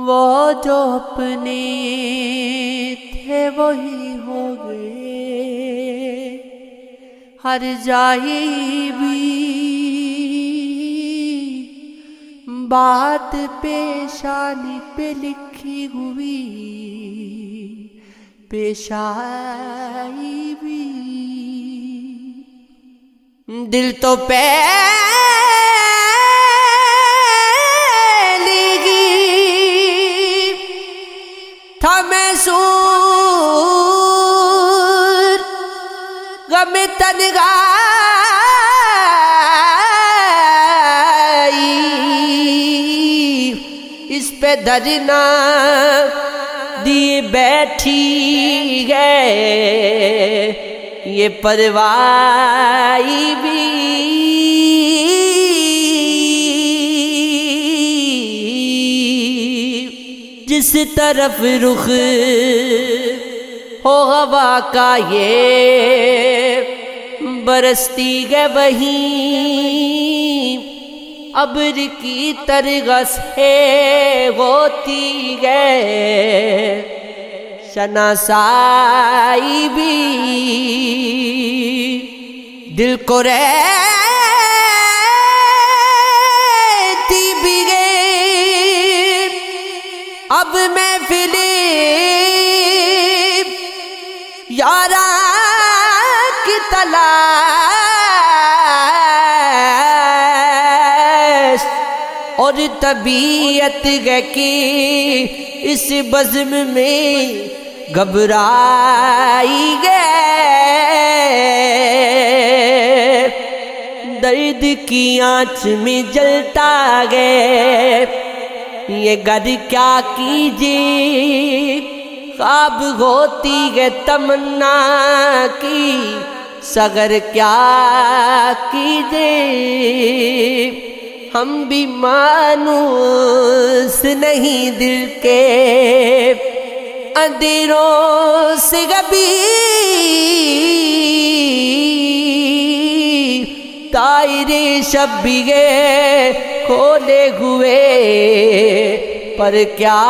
وہ جو اپنے تھے وہی ہو گئے، ہر جائے بھی بات پیشانی پہ لکھی ہوئی پیش آئی بھی، دل تو پہلی گی تھا محصور غم تنہائی، اس پہ درنا دیے بیٹھی گئے یہ پروائی بھی، جس طرف رخ ہو ہوا کا یہ برستی ہے وہیں، ابر کی طرح سے ہوتی ہے شناسائی بھی، دل کو رہتی بھی ہے اب محفل یاراں کی تلاش، اور طبیعت ہے کہ اس بزم میں گھبرائی گئے، درد کی آنچ میں جلتا گئے یہ گھر کیا کیجیے، خواب ہوتی ہے تمنا کی سگر کیا کیجیے، ہم بھی مانوس نہیں دل کے اندھیروں سے کبھی دائرے شب بھی گئے کھولے ہوئے پر کیا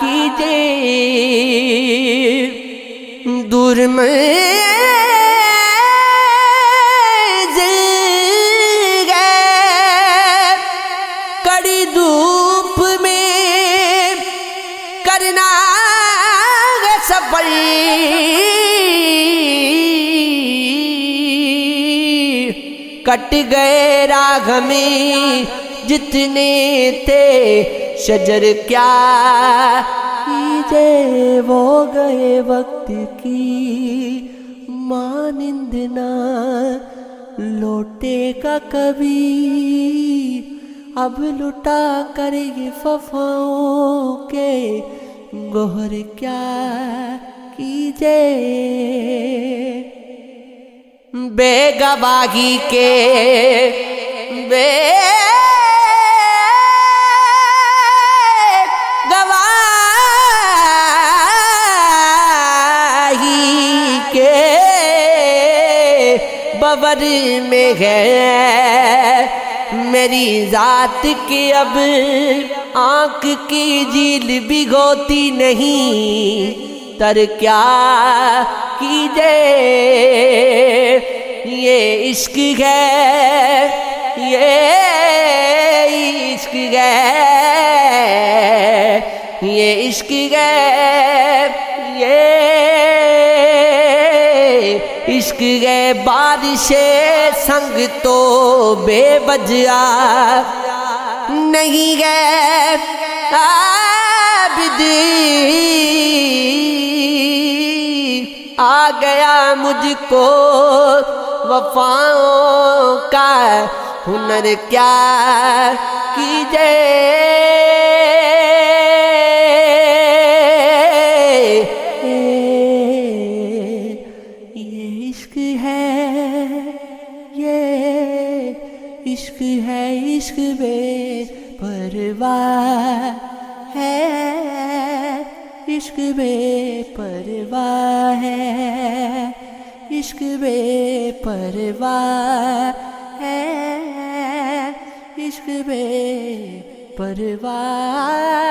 کیجیے، دور میں کڑی دھوپ میں کرنا ہے سفر، کٹ گئے راہ میں جتنے تھے شجر کیا کیجیے، وہ گئے وقت کی مانند نہ لوٹے گا کبھی، اب لٹا کر یہ وفاؤں کے گوہر کیا کیجیے، بے گواہی کے بے گواہی کے بور میں ہے میری ذات کی اب آنکھ کی جھیل بھگوتی نہیں، تر کیا کیجیے، یہ عشق ہے یہ عشق ہے یہ عشق ہے یہ عشق ہے، بارش سنگ تو بے وجہ نہیں ہے عابدی، آ گیا مجھ کو وفاؤں کا ہنر کیا کیجیے، یہ عشق ہے یہ عشق ہے، عشق بے پرواہ ہے، عشق بے پرواہ ہے، عشق بے پرواہ ہے، عشق بے پرواہ